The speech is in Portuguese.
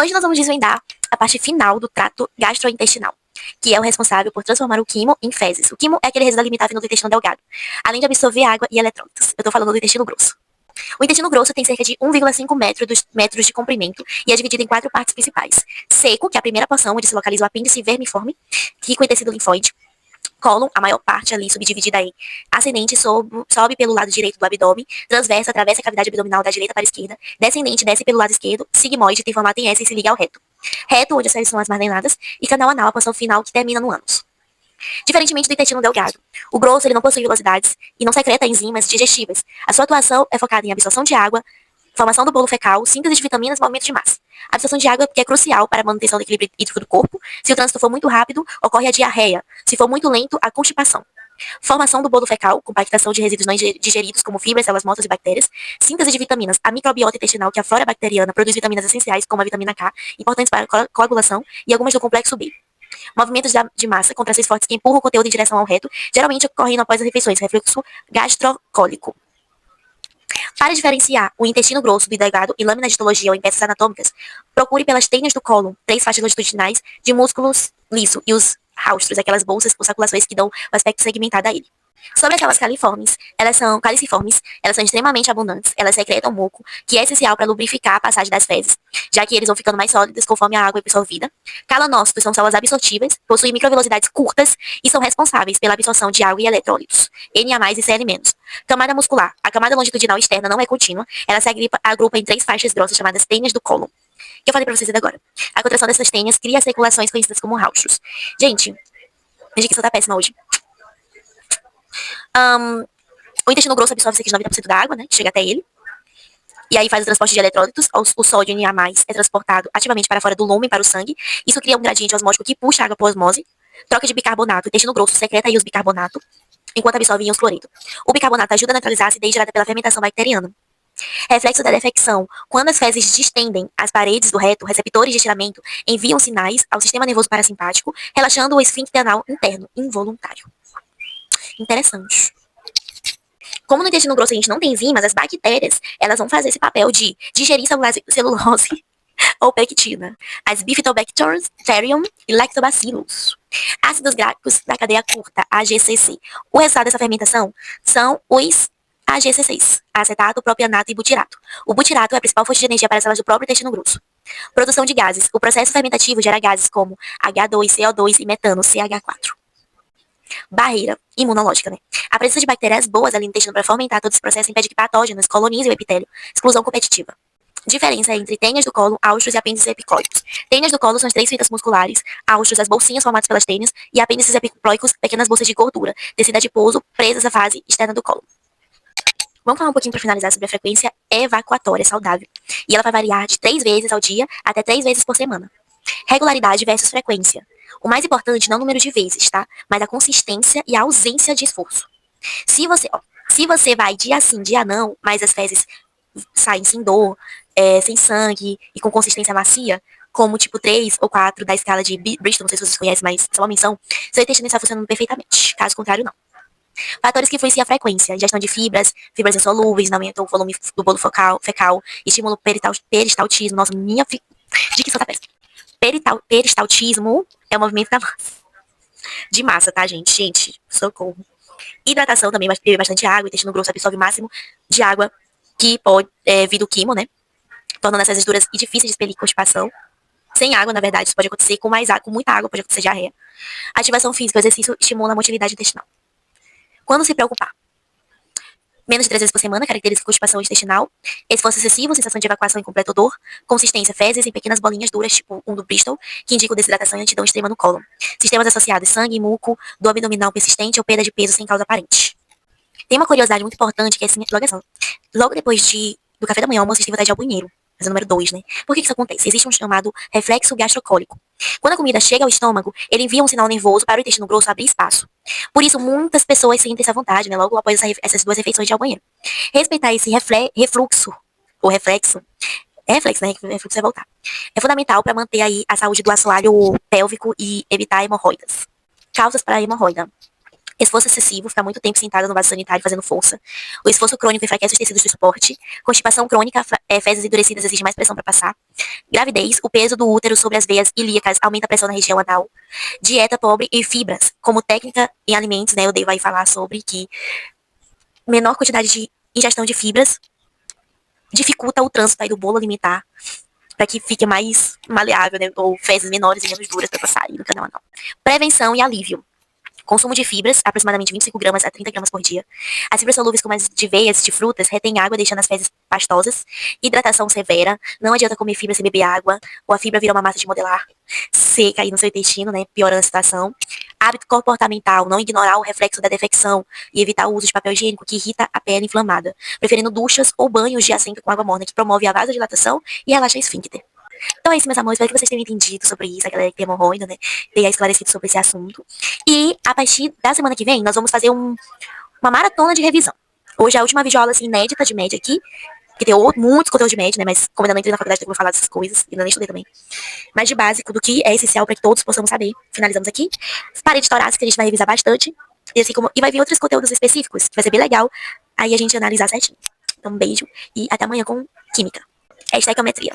Hoje nós vamos desvendar a parte final do trato gastrointestinal, que é o responsável por transformar o quimo em fezes. O quimo é aquele resíduo alimentar vindo do intestino delgado, além de absorver água e eletrólitos. Eu tô falando do intestino grosso. O intestino grosso tem cerca de 1,5 metros de comprimento e é dividido em 4 partes principais. Seco, que é a primeira porção onde se localiza o apêndice vermiforme, rico em tecido linfóide. Cólon, a maior parte ali subdividida em ascendente, sobe pelo lado direito do abdômen, transverso, atravessa a cavidade abdominal da direita para a esquerda, descendente, desce pelo lado esquerdo, sigmoide, tem formato em S e se liga ao reto. Reto, onde as fezes são as mardenadas, e canal anal, a porção final que termina no ânus. Diferentemente do intestino delgado, o grosso ele não possui velocidades e não secreta enzimas digestíveis. A sua atuação é focada em absorção de água, formação do bolo fecal, síntese de vitaminas e movimento de massa. A absorção de água que é crucial para a manutenção do equilíbrio hídrico do corpo. Se o trânsito for muito rápido, ocorre a diarreia. Se for muito lento, a constipação. Formação do bolo fecal, compactação de resíduos não digeridos, como fibras, células mortas e bactérias. Síntese de vitaminas. A microbiota intestinal, que a flora bacteriana produz vitaminas essenciais, como a vitamina K, importantes para a coagulação, e algumas do complexo B. Movimentos de massa, contrações fortes que empurram o conteúdo em direção ao reto, geralmente ocorrendo após as refeições, refluxo gastrocólico. Para diferenciar o intestino grosso do delgado em lâminas de histologia ou em peças anatômicas, procure pelas tênias do cólon, 3 faixas longitudinais de músculos liso e os haustros, aquelas bolsas ou saculações que dão o aspecto segmentado a ele. Sobre aquelas caliciformes, elas são extremamente abundantes, elas secretam muco, que é essencial para lubrificar a passagem das fezes, já que eles vão ficando mais sólidos conforme a água é absorvida. Calanócitos são células absortivas, possuem microvelocidades curtas e são responsáveis pela absorção de água e eletrólitos, Na+ e Cl-. Camada muscular. A camada longitudinal externa não é contínua, ela se agrupa em 3 faixas grossas chamadas tênias do cólon, que eu falei pra vocês ainda agora. A contração dessas tênias cria as circulações conhecidas como haustros. Gente, a dicção tá péssima hoje. O intestino grosso absorve cerca de 90% da água, né, que chega até ele. E aí faz o transporte de eletrólitos. O sódio Na+ é transportado ativamente para fora do lômen para o sangue. Isso cria um gradiente osmótico que puxa a água por osmose. Troca de bicarbonato. O intestino grosso secreta íons bicarbonato, enquanto absorve íons cloreto. O bicarbonato ajuda a neutralizar a acidez gerada pela fermentação bacteriana. Reflexo da defecção. Quando as fezes distendem as paredes do reto, receptores de estiramento enviam sinais ao sistema nervoso parasimpático, relaxando o esfíncter anal interno, involuntário. Interessante. Como no intestino grosso a gente não tem enzimas, as bactérias, elas vão fazer esse papel de digerir celulose ou pectina. As Bifidobacterium e Lactobacillus. Ácidos gráficos da cadeia curta, AGCC. O resultado dessa fermentação são os AGCCs, acetato, propianato e butirato. O butirato é a principal fonte de energia para as células do próprio intestino grosso. Produção de gases. O processo fermentativo gera gases como H2, CO2 e metano, CH4. Barreira imunológica, né? A presença de bactérias boas ali no intestino para fomentar todo esse processo impede que patógenos colonizem o epitélio. Exclusão competitiva. Diferença entre tênias do colo, haustros e apêndices epicólicos. Tênias do colo são as 3 fitas musculares, haustros, as bolsinhas formadas pelas tênias, e apêndices epicólicos, pequenas bolsas de gordura, tecido adiposo, presas à fase externa do colo. Vamos falar um pouquinho para finalizar sobre a frequência evacuatória saudável. E ela vai variar de 3 vezes ao dia até 3 vezes por semana. Regularidade versus frequência. O mais importante não é o número de vezes, tá? Mas a consistência e a ausência de esforço. Se você vai dia sim, dia não, mas as fezes saem sem dor, sem sangue e com consistência macia, como tipo 3 ou 4 da escala de Bristol, não sei se vocês conhecem, mas é uma menção, seu intestino está funcionando perfeitamente. Caso contrário, não. Fatores que influenciam a frequência: ingestão de fibras insolúveis, não aumenta o volume do bolo fecal, estímulo peristaltismo. Nossa, minha dicção tá péssima. Peristaltismo é o movimento da massa. De massa, tá, gente? Gente, socorro. Hidratação também, beber bastante água. O intestino grosso absorve o máximo de água que pode vir do quimo, né? Tornando essas duras e difíceis de expelir constipação. Sem água, na verdade, isso pode acontecer. Com muita água, pode acontecer diarreia. Ativação física, o exercício estimula a motilidade intestinal. Quando se preocupar? Menos de 3 vezes por semana, característica constipação intestinal. Esforço excessivo, sensação de evacuação e completo odor. Consistência, fezes em pequenas bolinhas duras, tipo um do Bristol, que indicam desidratação e lentidão extrema no cólon. Sistemas associados, sangue, muco, dor abdominal persistente ou perda de peso sem causa aparente. Tem uma curiosidade muito importante, que é assim, logo depois do café da manhã, o almoço, tem vontade de ir ao banheiro. Mas é o número 2, né? Por que isso acontece? Existe um chamado reflexo gastrocólico. Quando a comida chega ao estômago, ele envia um sinal nervoso para o intestino grosso abrir espaço. Por isso, muitas pessoas sentem essa vontade, né? Logo após essas 2 refeições de ir ao banheiro. Respeitar esse refluxo, ou reflexo, reflexo, né? Refluxo é voltar. É fundamental para manter aí a saúde do assoalho pélvico e evitar hemorroidas. Causas para hemorroida. Esforço excessivo, ficar muito tempo sentada no vaso sanitário fazendo força. O esforço crônico enfraquece os tecidos de suporte. Constipação crônica, fezes endurecidas exigem mais pressão para passar. Gravidez, o peso do útero sobre as veias ilíacas aumenta a pressão na região anal. Dieta pobre em fibras, como técnica em alimentos, né? O Dave vai falar sobre que menor quantidade de ingestão de fibras dificulta o trânsito aí do bolo alimentar para que fique mais maleável, né? Ou fezes menores e menos duras para passar aí no canal anal. Prevenção e alívio. Consumo de fibras, aproximadamente 25 gramas a 30 gramas por dia. As fibras solúveis, como as de veias, de frutas, retêm água, deixando as fezes pastosas. Hidratação severa. Não adianta comer fibra sem beber água, ou a fibra vira uma massa de modelar seca aí no seu intestino, né? Piorando a situação. Hábito comportamental, não ignorar o reflexo da defecção e evitar o uso de papel higiênico que irrita a pele inflamada. Preferindo duchas ou banhos de assento com água morna, que promove a vasodilatação e relaxa a esfíncter. Então é isso, meus amores. Espero que vocês tenham entendido sobre isso, a galera que tem hemorroida, né? Tenha esclarecido sobre esse assunto. E a partir da semana que vem, nós vamos fazer uma maratona de revisão. Hoje é a última videoaula assim, inédita de média aqui. Porque tem muitos conteúdos de média, né? Mas como ainda não entrei na faculdade, eu vou falar dessas coisas. Ainda nem estudei também. Mas de básico, do que é essencial para que todos possamos saber. Finalizamos aqui. Paredes torácicas, que a gente vai revisar bastante. E, assim como, e vai vir outros conteúdos específicos, que vai ser bem legal. Aí a gente analisar certinho. Então, um beijo e até amanhã com Química. Estequiometria.